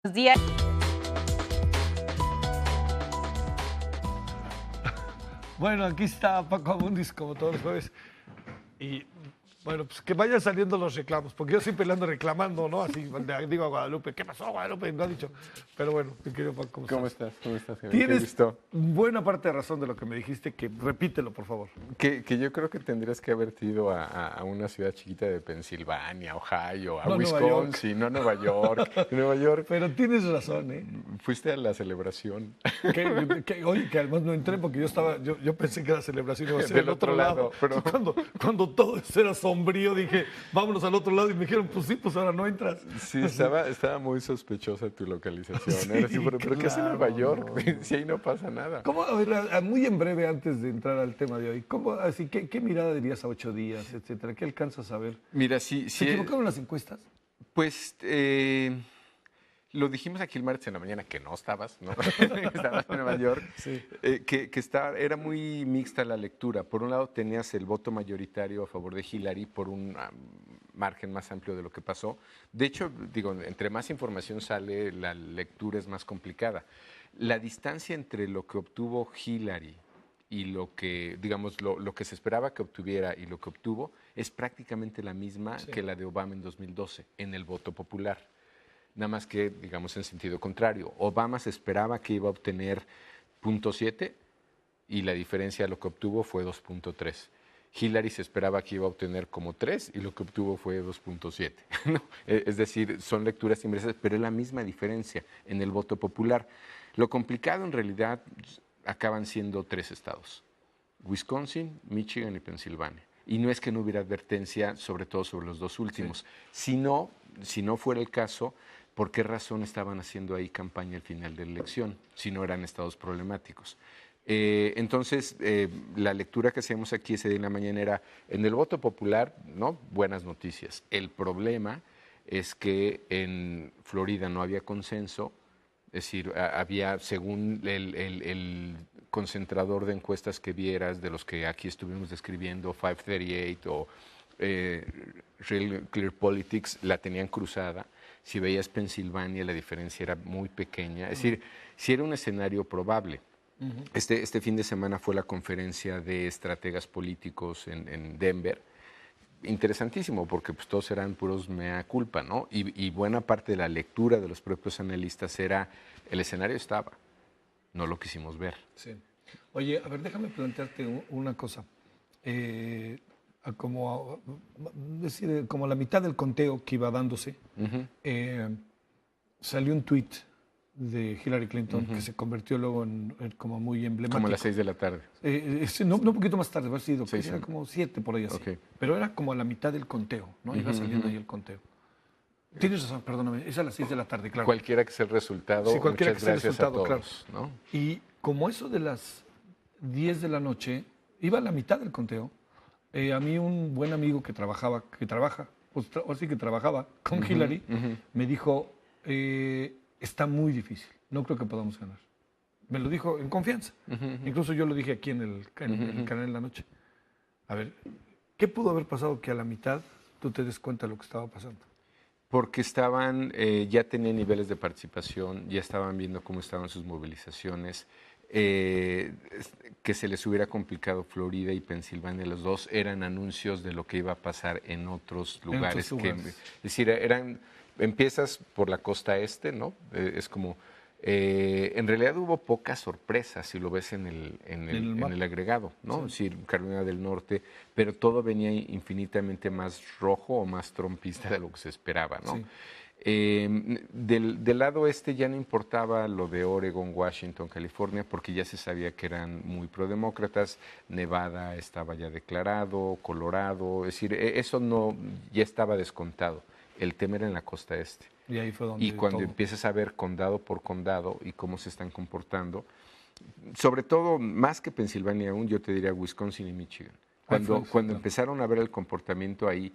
Buenos días. Bueno, aquí está Paco Abundis, como todos los jueves. Y bueno, pues que vayan saliendo los reclamos, porque yo siempre le ando reclamando, ¿no? Así digo a Guadalupe, ¿qué pasó, Guadalupe? No ha dicho. Pero bueno, mi querido Paco, ¿cómo ¿Cómo estás? estás? ¿Cómo estás, Javier? Qué Tienes gusto. buena parte de razón de lo que me dijiste, que repítelo, por favor. Que yo creo que tendrías que haberte ido a una ciudad chiquita de Pensilvania, Ohio, a No, Nueva York. Wisconsin, no a Nueva York. Nueva York, Pero tienes razón, ¿eh? fuiste a la celebración. Oye, que además no entré porque yo pensé que la celebración iba a ser Del del otro lado. pero- Cuando todo eso era sombrío, dije, vámonos al otro lado. Y me dijeron, pues sí, pues ahora no entras. Sí, estaba muy sospechosa tu localización. Sí, Era así, ¿pero qué hace claro, Nueva York? no. Si ahí no pasa nada. ¿Cómo, a ver, muy en breve, antes de entrar al tema de hoy, qué mirada dirías a 8 días, etcétera? ¿Qué alcanzas a ver? Mira, sí, ¿Se equivocaron las encuestas? pues lo dijimos aquí el martes en la mañana, que no estabas, ¿no? Estabas en Nueva York. Sí. Era muy mixta la lectura. Por un lado tenías el voto mayoritario a favor de Hillary por un margen más amplio de lo que pasó. De hecho, digo, entre más información sale, la lectura es más complicada. La distancia entre lo que obtuvo Hillary y lo que, digamos, lo que se esperaba que obtuviera y lo que obtuvo es prácticamente la misma que la de Obama en 2012 en el voto popular. Nada más que, digamos, en sentido contrario. Obama se esperaba que iba a obtener 0.7 y la diferencia lo que obtuvo fue 2.3. Hillary se esperaba que iba a obtener como 3 y lo que obtuvo fue 2.7. ¿No? Es decir, son lecturas inversas, pero es la misma diferencia en el voto popular. Lo complicado en realidad acaban siendo 3 estados: Wisconsin, Michigan y Pensilvania. Y no es que no hubiera advertencia, sobre todo sobre los dos últimos. Si no fuera el caso, ¿por qué razón estaban haciendo ahí campaña al final de la elección, si no eran estados problemáticos? Entonces, la lectura que hacíamos aquí ese día en la mañana era, en el voto popular, ¿no? Buenas noticias. El problema es que en Florida no había consenso, es decir, había, según el concentrador de encuestas que vieras, de los que aquí estuvimos describiendo, 538 o Real Clear Politics, la tenían cruzada. Si veías Pensilvania, la diferencia era muy pequeña. Es decir, si era un escenario probable. Este fin de semana fue la conferencia de estrategas políticos en Denver. Interesantísimo, porque pues todos eran puros mea culpa, ¿no? Y buena parte de la lectura de los propios analistas era, el escenario estaba, no lo quisimos ver. Sí. Oye, a ver, déjame plantearte una cosa. Como la mitad del conteo que iba dándose, salió un tuit de Hillary Clinton que se convirtió luego en como muy emblemático. Como a las 6 de la tarde. No, un poquito más tarde, haber sido, Seis, era sí. como 7 por ahí así. Ok. Pero era como a la mitad del conteo, ¿no? Iba saliendo ahí el conteo. Tienes razón, perdóname, es a las 6 de la tarde, claro. Cualquiera que sea el resultado, Sí, cualquiera muchas que sea el gracias resultado, a todos, ¿no? Y como eso de las 10 de la noche, iba a la mitad del conteo. A mí un buen amigo que trabaja con Hillary, me dijo, está muy difícil, no creo que podamos ganar. Me lo dijo en confianza. Incluso yo lo dije aquí en el canal en la noche. A ver, ¿qué pudo haber pasado que a la mitad tú te des cuenta de lo que estaba pasando? Porque ya tenían niveles de participación, ya estaban viendo cómo estaban sus movilizaciones, que se les hubiera complicado Florida y Pensilvania, los dos eran anuncios de lo que iba a pasar en otros lugares. Es decir, empiezas por la costa este, ¿no? Es como, en realidad hubo pocas sorpresas si lo ves en el agregado, ¿no? Es decir, Carolina del Norte, pero todo venía infinitamente más rojo o más trompista de lo que se esperaba, ¿no? Sí. Del lado este ya no importaba lo de Oregon, Washington, California, porque ya se sabía que eran muy prodemócratas. Nevada estaba ya declarado, Colorado, es decir, eso no, ya estaba descontado. El tema era en la costa este. Y ahí fue donde Y cuando todo. empiezas a ver condado por condado y cómo se están comportando, sobre todo, más que Pensilvania aún, yo te diría Wisconsin y Michigan. Cuando empezaron a ver el comportamiento ahí,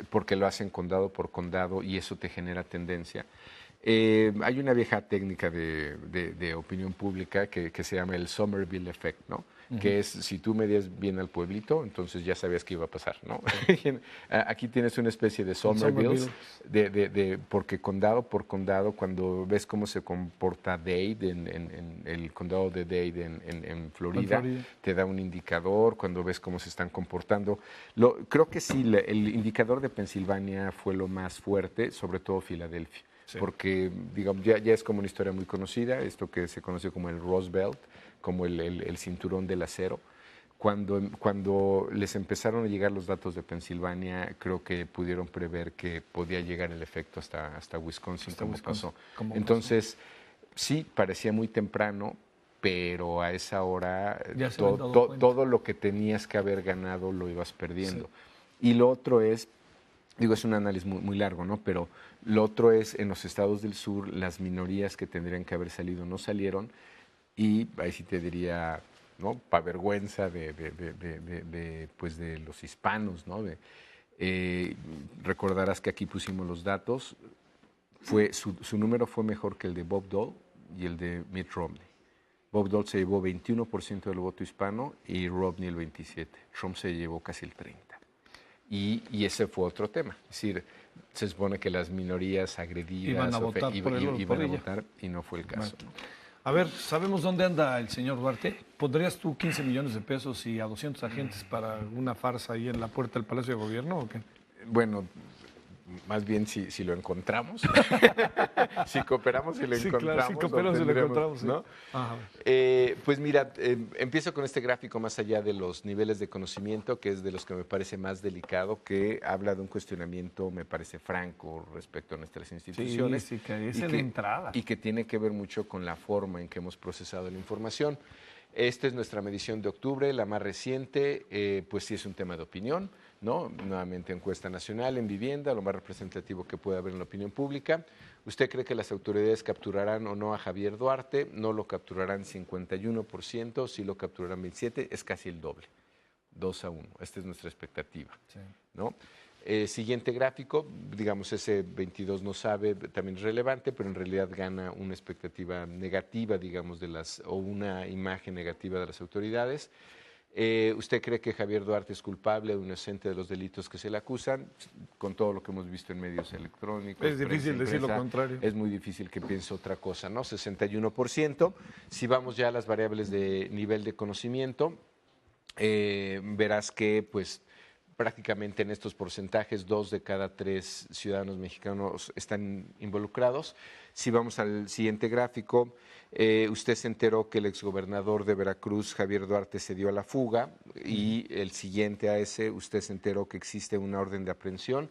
porque lo hacen condado por condado y eso te genera tendencia. Hay una vieja técnica de opinión pública que se llama el Somerville Effect, ¿no? que es si tú medías bien al pueblito, entonces ya sabías qué iba a pasar, ¿no? Aquí tienes una especie de Somerville, porque condado por condado, cuando ves cómo se comporta Dade en el condado de Dade en Florida, te da un indicador, cuando ves cómo se están comportando. Creo que sí, el indicador de Pensilvania fue lo más fuerte, sobre todo Filadelfia. Sí. Porque, digamos, ya es como una historia muy conocida, esto que se conoce como el Rust Belt, como el cinturón del acero. Cuando les empezaron a llegar los datos de Pensilvania, creo que pudieron prever que podía llegar el efecto hasta Wisconsin, como pasó. Entonces, sí, parecía muy temprano, pero a esa hora todo lo que tenías que haber ganado lo ibas perdiendo. Sí. Y lo otro es, digo, es un análisis muy largo, ¿no? Pero lo otro es, en los estados del sur, las minorías que tendrían que haber salido no salieron, y ahí sí te diría, ¿no? Para vergüenza pues de los hispanos, ¿no? Recordarás que aquí pusimos los datos, su número fue mejor que el de Bob Dole y el de Mitt Romney. Bob Dole se llevó 21% del voto hispano y Romney el 27%. Trump se llevó casi el 30%. Y ese fue otro tema. Es decir, se supone que las minorías agredidas iban a votar y no fue el caso. Bueno. A ver, ¿sabemos dónde anda el señor Duarte? ¿Pondrías tú 15 millones de pesos y a 200 agentes para una farsa ahí en la puerta del Palacio de Gobierno o qué? Bueno, más bien si lo encontramos, si cooperamos y lo encontramos. Claro, si cooperamos y lo encontramos, ¿no? Pues mira, empiezo con este gráfico más allá de los niveles de conocimiento, que es de los que me parece más delicado, que habla de un cuestionamiento, me parece franco, respecto a nuestras instituciones. Sí, que es la entrada. Y que tiene que ver mucho con la forma en que hemos procesado la información. Esta es nuestra medición de octubre, la más reciente, pues sí es un tema de opinión, ¿no? Nuevamente encuesta nacional en vivienda, lo más representativo que puede haber en la opinión pública. ¿Usted cree que las autoridades capturarán o no a Javier Duarte? No lo capturarán 51%, sí lo capturarán 27%, es casi el doble, 2-1. Esta es nuestra expectativa, sí. ¿No? Siguiente gráfico, digamos ese 22 no sabe, también es relevante, pero en realidad gana una expectativa negativa, digamos, o una imagen negativa de las autoridades. ¿Usted cree que Javier Duarte es culpable o inocente de los delitos que se le acusan? Con todo lo que hemos visto en medios electrónicos. Es difícil decir lo contrario. Es muy difícil que piense otra cosa, ¿no? 61%. Si vamos ya a las variables de nivel de conocimiento, verás que, pues, prácticamente en estos porcentajes, 2 de cada 3 ciudadanos mexicanos están involucrados. Si vamos al siguiente gráfico, usted se enteró que el exgobernador de Veracruz, Javier Duarte, se dio a la fuga, y el siguiente a ese, usted se enteró que existe una orden de aprehensión.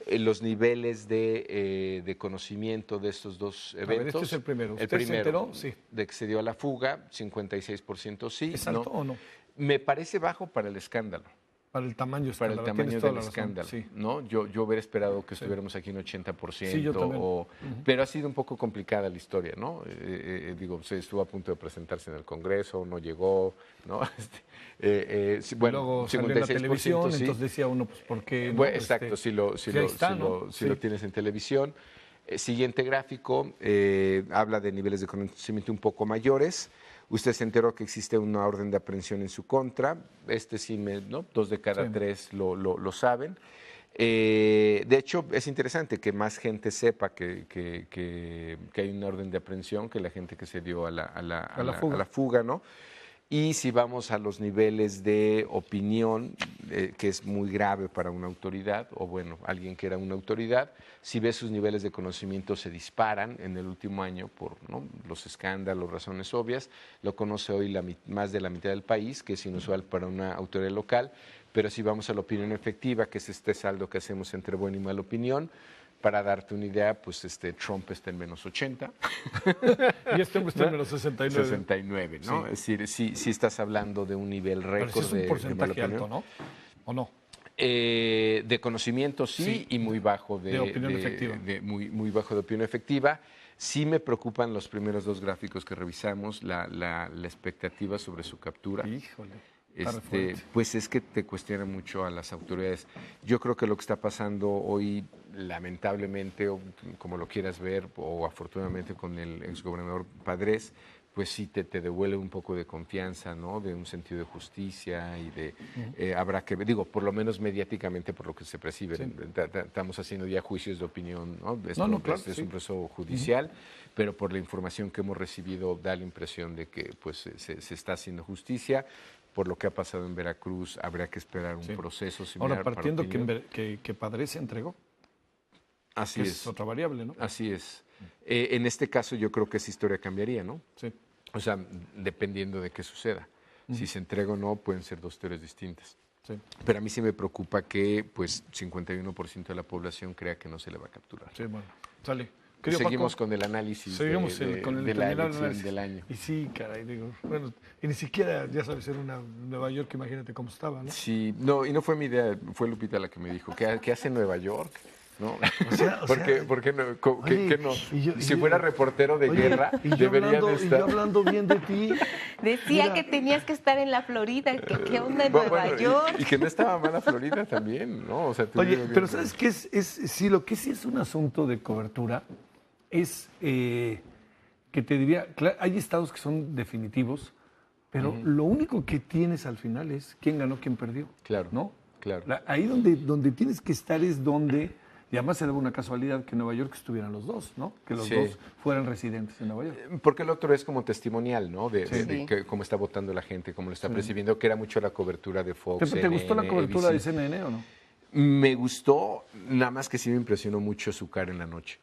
Los niveles de conocimiento de estos dos eventos. A ver, este es el primero. ¿Usted se enteró? Sí. De que se dio a la fuga, 56% sí. ¿Es alto o no? Me parece bajo para el escándalo. Para el tamaño, para el tamaño del escándalo, sí. ¿no? Yo hubiera esperado que estuviéramos aquí en 80%, sí, yo también. Pero ha sido un poco complicada la historia, ¿no? Digo, se estuvo a punto de presentarse en el Congreso, no llegó, ¿no? Bueno, luego 56%, salió en la televisión, sí. Entonces decía uno, pues, ¿por qué? No? Bueno, exacto, si lo tienes en televisión. Siguiente gráfico, habla de niveles de conocimiento un poco mayores. Usted se enteró que existe una orden de aprehensión en su contra. Sí, ¿no? 2 de cada 3 lo saben. De hecho, es interesante que más gente sepa que hay una orden de aprehensión que la gente que se dio a la fuga, ¿no? Y si vamos a los niveles de opinión, que es muy grave para una autoridad, o bueno, alguien que era una autoridad, si ves sus niveles de conocimiento se disparan en el último año por, ¿no?, los escándalos, razones obvias. Lo conoce hoy más de la mitad del país, que es inusual para una autoridad local, pero si vamos a la opinión efectiva, que es este saldo que hacemos entre buena y mala opinión, para darte una idea, pues Trump está en menos 80. Y este hombre está en menos 69. 69, ¿no? Sí. Es decir, si estás hablando de un nivel récord es un porcentaje alto, ¿no? ¿O no? De conocimiento sí, y muy bajo de opinión efectiva. Muy bajo de opinión efectiva. Sí me preocupan los primeros 2 gráficos que revisamos, la expectativa sobre su captura. Híjole. Pues es que te cuestiona mucho a las autoridades. Yo creo que lo que está pasando hoy, lamentablemente, o como lo quieras ver, o afortunadamente con el exgobernador Padres, pues sí te devuelve un poco de confianza, ¿no? De un sentido de justicia y de habrá que ver, digo, por lo menos mediáticamente por lo que se percibe. Sí. Estamos haciendo ya juicios de opinión, ¿no? No, claro, Este es sí. un proceso judicial, pero por la información que hemos recibido da la impresión de que pues se está haciendo justicia. Por lo que ha pasado en Veracruz, habría que esperar un proceso similar. Ahora, partiendo para opinión. que Padre se entregó, Así que es. es otra variable, ¿no? Así es. En este caso yo creo que esa historia cambiaría, ¿no? Sí. O sea, dependiendo de qué suceda. Si se entrega o no, pueden ser dos teorías distintas. Sí. Pero a mí sí me preocupa que pues 51% de la población crea que no se le va a capturar. Sí, bueno, sale. Seguimos Paco, con el análisis seguimos con el de la preliminar elección análisis. del año. Y sí, caray, digo, bueno, y ni siquiera, ya sabes, era una Nueva York, imagínate cómo estaba, ¿no? Sí, no, y no fue mi idea, fue Lupita la que me dijo, ¿qué hace en Nueva York? ¿No? ¿Por qué no? Oye, ¿Qué no? y Si fuera reportero de guerra, y yo deberían hablando, estar. y yo hablando bien de ti. Decía Mira. que tenías que estar en la Florida, que qué onda en Nueva York. Y que no estaba mala Florida también, ¿no? O sea, Oye, pero ¿sabes qué sí, lo que sí es un asunto de cobertura es que te diría, claro, hay estados que son definitivos, pero lo único que tienes al final es quién ganó, quién perdió. Claro, ¿no? claro. Ahí donde tienes que estar es donde, y además era una casualidad que en Nueva York estuvieran los dos, ¿no? Que los Sí. dos fueran residentes en Nueva York. Porque el otro es como testimonial, ¿no? De Sí. cómo está votando la gente, cómo lo está percibiendo, que era mucho la cobertura de Fox. ¿Te gustó la CNN, cobertura de ABC? CNN o no? Me gustó, nada más que sí me impresionó mucho su cara en la noche,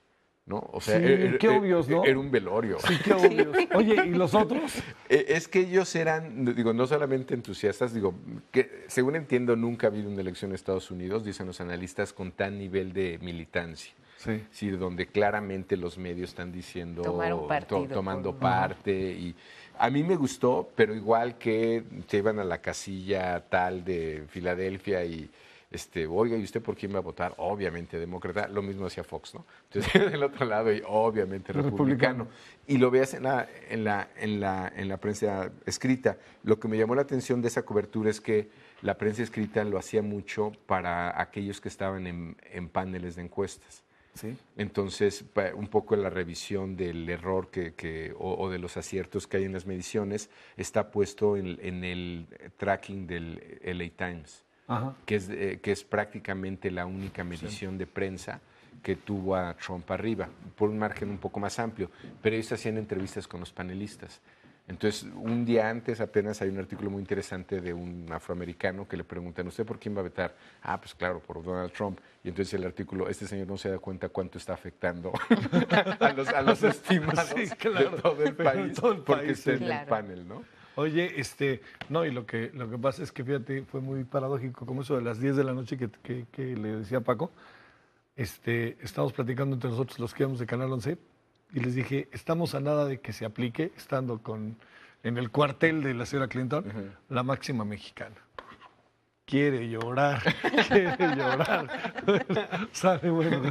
¿no? O sea, Sí, qué obvios, ¿no? Era un velorio. Sí, qué obvio. Oye, ¿y los otros? Es que ellos eran, digo, no solamente entusiastas, digo, que según entiendo nunca ha habido una elección en Estados Unidos, dicen los analistas, con tan nivel de militancia. Sí. Sí, donde claramente los medios están diciendo, Tomaron partido tomando por- parte. Y a mí me gustó, pero igual que te iban a la casilla tal de Filadelfia y oiga, ¿y usted por quién va a votar? Obviamente demócrata, lo mismo hacía Fox, ¿no? Entonces del otro lado, y obviamente republicano. Y lo veas en la prensa escrita. Lo que me llamó la atención de esa cobertura es que la prensa escrita lo hacía mucho para aquellos que estaban en paneles de encuestas. Sí. Entonces, un poco la revisión del error o de los aciertos que hay en las mediciones está puesto en el tracking del LA Times, Ajá. que es prácticamente la única medición de prensa que tuvo a Trump arriba, por un margen un poco más amplio. Pero ellos hacían entrevistas con los panelistas. Entonces, un día antes apenas hay un artículo muy interesante de un afroamericano que le preguntan, ¿usted por quién va a votar? Ah, pues claro, por Donald Trump. Y entonces el artículo, este señor no se da cuenta cuánto está afectando a los estimados Sí, claro. de todo el país, Todo el porque país, está sí. en el Claro. panel, ¿no? Oye, no, y lo que pasa es que, fíjate, fue muy paradójico, como eso de las 10 de la noche que le decía a Paco, estábamos platicando entre nosotros los que íbamos de Canal 11, y les dije, estamos a nada de que se aplique, estando en el cuartel de la señora Clinton, la máxima mexicana. Quiere llorar, quiere llorar. Sale, bueno.